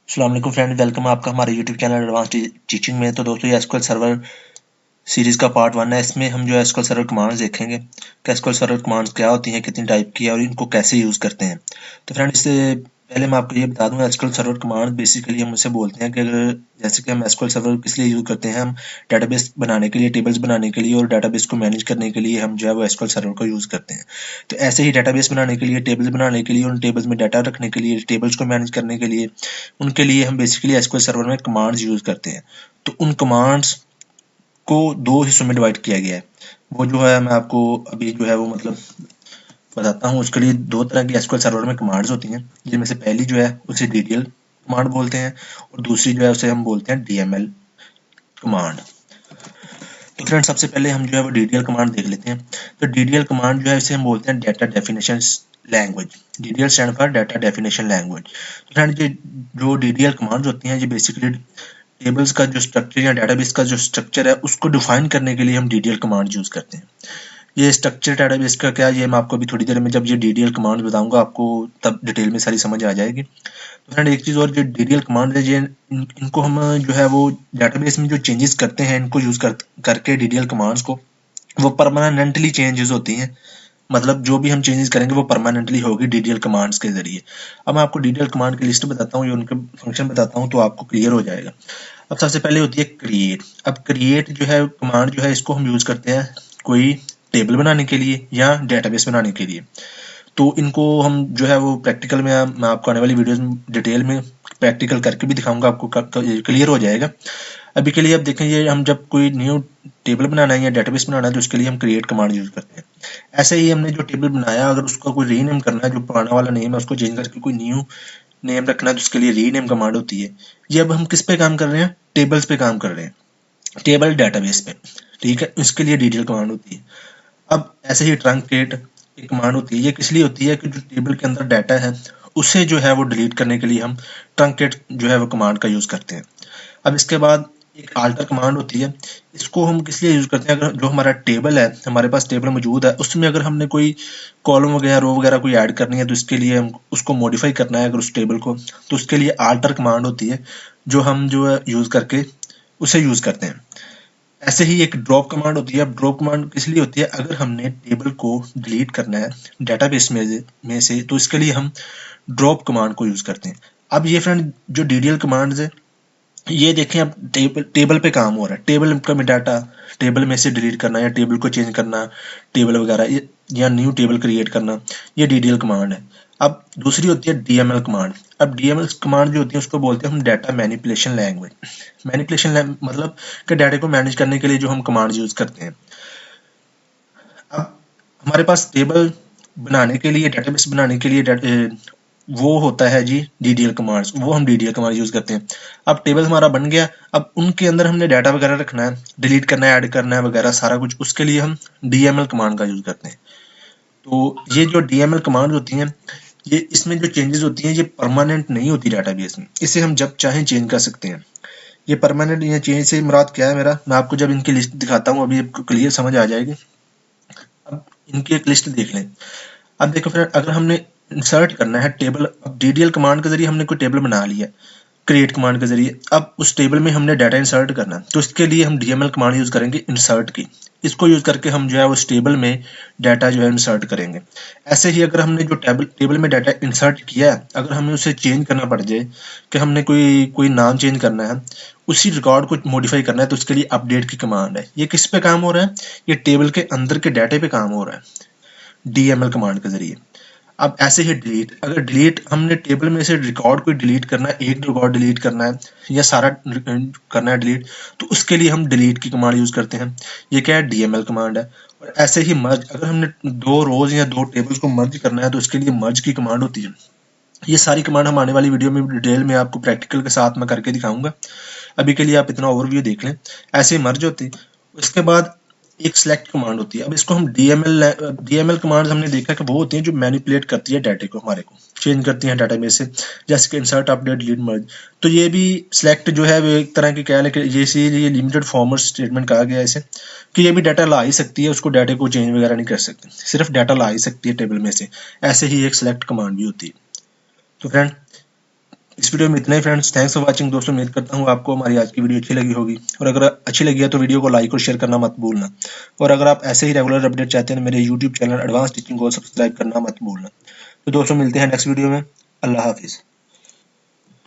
अस्सलाम वालेकुम friend, welcome आपका हमारे यूट्यूब चैनल एडवांस टीचिंग में। तो दोस्तों, ये एसक्यूएल सर्वर सीरीज का पार्ट 1 है। इसमें हम जो है एसक्यूएल सर्वर कमांड्स देखेंगे कि एसक्यूएल सर्वर कमांड्स क्या होती हैं, कितनी टाइप की है और इनको कैसे यूज़ करते हैं। तो फ्रेंड, इससे पहले मैं आपको ये बता दूं, एसक्यूएल सर्वर कमांड बेसिकली हम उसे बोलते हैं कि अगर जैसे कि हम एसक्यूएल सर्वर किस लिए यूज़ करते हैं, हम डेटाबेस बनाने के लिए, टेबल्स बनाने के लिए और डेटाबेस को मैनेज करने के लिए हम जो है वो एसक्यूएल सर्वर को यूज़ करते हैं। तो ऐसे ही डेटाबेस बनाने के लिए, टेबल्स बनाने के लिए, उन टेबल्स में डाटा रखने के लिए, टेबल्स को मैनेज करने के लिए, उनके लिए हम बेसिकली एसक्यूएल सर्वर में कमांड्स यूज़ करते हैं। तो उन कमांड्स को दो हिस्सों में डिवाइड किया गया है। वो जो है मैं आपको अभी जो है वो मतलब बताता हूँ। उसके लिए दो तरह की एसक्यूएल सर्वर में कमांड्स होती हैं, जिनमें से पहली जो है उसे डीडीएल कमांड बोलते हैं और दूसरी जो है उसे हम बोलते हैं डीएमएल कमांड। तो फ्रेंड, सबसे पहले हम जो है वो डीडीएल कमांड देख लेते हैं। तो डीडीएल कमांड जो है इसे हम बोलते हैं data definition language. DDL stand for data definition language. तो फ्रेंड, ये जो डीडीएल कमांड्स होती हैं, ये बेसिकली टेबल्स का जो स्ट्रक्चर या डेटाबेस का जो स्ट्रक्चर है उसको डिफाइन करने के लिए हम डीडीएल कमांड यूज करते हैं। ये स्ट्रक्चर डेटाबेस का क्या, ये मैं आपको अभी थोड़ी देर में जब ये डीडीएल कमांड बताऊंगा आपको तब डिटेल में सारी समझ आ जाएगी। तो फ्रेंड, एक चीज और, जो डीडीएल कमांड है, ये इनको हम जो है वो डेटाबेस में जो चेंजेस करते हैं, इनको यूज करके डीडीएल कमांड्स को, वो परमानेंटली चेंजेस होती हैं। मतलब जो भी हम चेंजेस करेंगे वो परमानेंटली होगी डीडीएल कमांड्स के जरिए। अब मैं आपको डीडीएल कमांड की लिस्ट बताता हूँ, ये उनके फंक्शन बताता हूँ, तो आपको क्लियर हो जाएगा। अब सबसे पहले होती है क्रिएट। अब क्रिएट जो है कमांड जो है, इसको हम यूज करते हैं कोई टेबल बनाने के लिए या डेटाबेस बनाने के लिए। तो इनको हम जो है वो प्रैक्टिकल में मैं आपको आने वाली वीडियोस में डिटेल में प्रैक्टिकल करके भी दिखाऊंगा, आपको क्लियर हो जाएगा। अभी के लिए अब देखें, ये हम जब कोई न्यू टेबल बनाना है या डेटाबेस बनाना है तो उसके लिए हम क्रिएट कमांड यूज करते हैं। ऐसे ही हमने जो टेबल बनाया, अगर उसका कोई रीनेम करना है, जो पुराना वाला नेम है उसको चेंज करके कोई न्यू नेम रखना है, तो उसके लिए रीनेम कमांड होती है। ये अब हम किस पे काम कर रहे हैं? टेबल्स पे काम कर रहे हैं, टेबल डेटाबेस पे। ठीक है, इसके लिए डिटेल कमांड होती है। अब ऐसे ही ट्रंकेट एक कमांड होती है। ये किस लिए होती है कि जो टेबल के अंदर डाटा है उसे जो है वो डिलीट करने के लिए हम ट्रंकेट जो है वो कमांड का यूज करते हैं। अब इसके बाद एक आल्टर कमांड होती है। इसको हम किस लिए यूज करते हैं? अगर जो हमारा टेबल है, हमारे पास टेबल मौजूद है, उसमें अगर हमने कोई कॉलम वगैरह, रो वगैरह कोई ऐड करनी है, तो इसके लिए हम उसको मॉडिफाई करना है अगर उस टेबल को, तो उसके लिए आल्टर कमांड होती है, जो हम जो है यूज करके उसे यूज करते हैं। ऐसे ही एक ड्रॉप कमांड होती है। अब ड्रॉप कमांड किस लिए होती है? अगर हमने टेबल को डिलीट करना है डेटाबेस में से, तो इसके लिए हम ड्रॉप कमांड को यूज करते हैं। अब ये फ्रेंड, जो डीडीएल कमांड्स है, ये देखें, अब टेबल पे काम हो रहा है, टेबल का डाटा टेबल में से डिलीट करना या टेबल को चेंज करना, टेबल वगैरह या न्यू टेबल क्रिएट करना, ये डीडीएल कमांड है। अब दूसरी होती है डीएमएल कमांड। अब डीएमएल कमांड जो होती है उसको बोलते हैं हम डाटा मैनिपुलेशन लैंग्वेज। मैनिपुलेशन मतलब कि डाटा को मैनेज करने के लिए जो हम कमांड यूज करते हैं। अब हमारे पास टेबल बनाने के लिए, डेटाबेस बनाने के लिए वो होता है जी डीडीएल कमांड्स, वो हम डीडीएल कमांड यूज करते हैं। अब टेबल हमारा बन गया, अब उनके अंदर हमने डाटा वगैरह रखना है, डिलीट करना है, ऐड करना है वगैरह सारा कुछ, उसके लिए हम डीएमएल कमांड का यूज करते हैं। तो ये जो डीएमएल कमांड होती हैं, ये इसमें जो चेंजेस होती हैं ये परमानेंट नहीं होती डाटाबेस में, इसे हम जब चाहें चेंज कर सकते हैं। ये परमानेंट या चेंज से मुराद क्या है मेरा, मैं आपको जब इनकी लिस्ट दिखाता हूँ अभी आपको क्लियर समझ आ जाएगी। अब इनकी एक लिस्ट देख लें। अब देखो फ्रेंड, अगर हमने इंसर्ट करना है टेबल, अब डीडीएल कमांड के जरिए हमने कोई टेबल बना लिया क्रिएट कमांड के जरिए, अब उस टेबल में हमने डाटा इंसर्ट करना है, तो इसके लिए हम डीएमएल कमांड यूज करेंगे इंसर्ट की। इसको यूज करके हम जो है उस टेबल में डाटा जो है इंसर्ट करेंगे। ऐसे ही अगर हमने जो टेबल में डाटा इंसर्ट किया है, अगर हमें उसे चेंज करना पड़ जाए कि हमने कोई कोई नाम चेंज करना है, उसी रिकॉर्ड को मॉडिफाई करना है, तो उसके लिए अपडेट की कमांड है। ये किस पे काम हो रहा है? ये टेबल के अंदर के डाटे पे काम हो रहा है डीएमएल कमांड के जरिए। अब ऐसे ही डिलीट, अगर डिलीट हमने टेबल में से रिकॉर्ड को डिलीट करना है, एक रिकॉर्ड डिलीट करना है या सारा करना है डिलीट, तो उसके लिए हम डिलीट की कमांड यूज करते हैं। ये क्या है? डीएमएल कमांड है। और ऐसे ही मर्ज, अगर हमने दो रोज या दो टेबल्स को मर्ज करना है, तो उसके लिए मर्ज की कमांड होती है। ये सारी कमांड हम आने वाली वीडियो में डिटेल में आपको प्रैक्टिकल के साथ मैं करके दिखाऊंगा। अभी के लिए आप इतना ओवरव्यू देख लें। ऐसे मर्ज होती है। उसके बाद एक सेलेक्ट कमांड होती है। अब इसको हम डीएमएल कमांड्स हमने देखा कि वो होती हैं जो मैनिपुलेट करती है डाटा को, हमारे को चेंज करती हैं डाटा में से, जैसे कि इंसर्ट, अपडेट, डिलीट, मर्ज। तो ये भी सेलेक्ट जो है वो एक तरह की क्या है, ये लिमिटेड फॉर्मल स्टेटमेंट कहा गया है इसे, कि ये भी डाटा ला ही सकती है, उसको डाटा को चेंज वगैरह नहीं कर सकती, सिर्फ डाटा ला ही सकती है टेबल में से। ऐसे ही एक सेलेक्ट कमांड भी होती है। तो फ्रेंड, इस वीडियो में इतना ही फ्रेंड्स। थैंक्स फॉर वाचिंग दोस्तों। उम्मीद करता हूँ आपको हमारी आज की वीडियो अच्छी लगी होगी, और अगर अच्छी लगी है तो वीडियो को लाइक और शेयर करना मत भूलना। और अगर आप ऐसे ही रेगुलर अपडेट चाहते हैं तो मेरे यूट्यूब चैनल एडवांस टीचिंग को सब्सक्राइब करना मत भूलना। तो दोस्तों मिलते हैं नेक्स्ट वीडियो में। अल्लाह हाफिज़।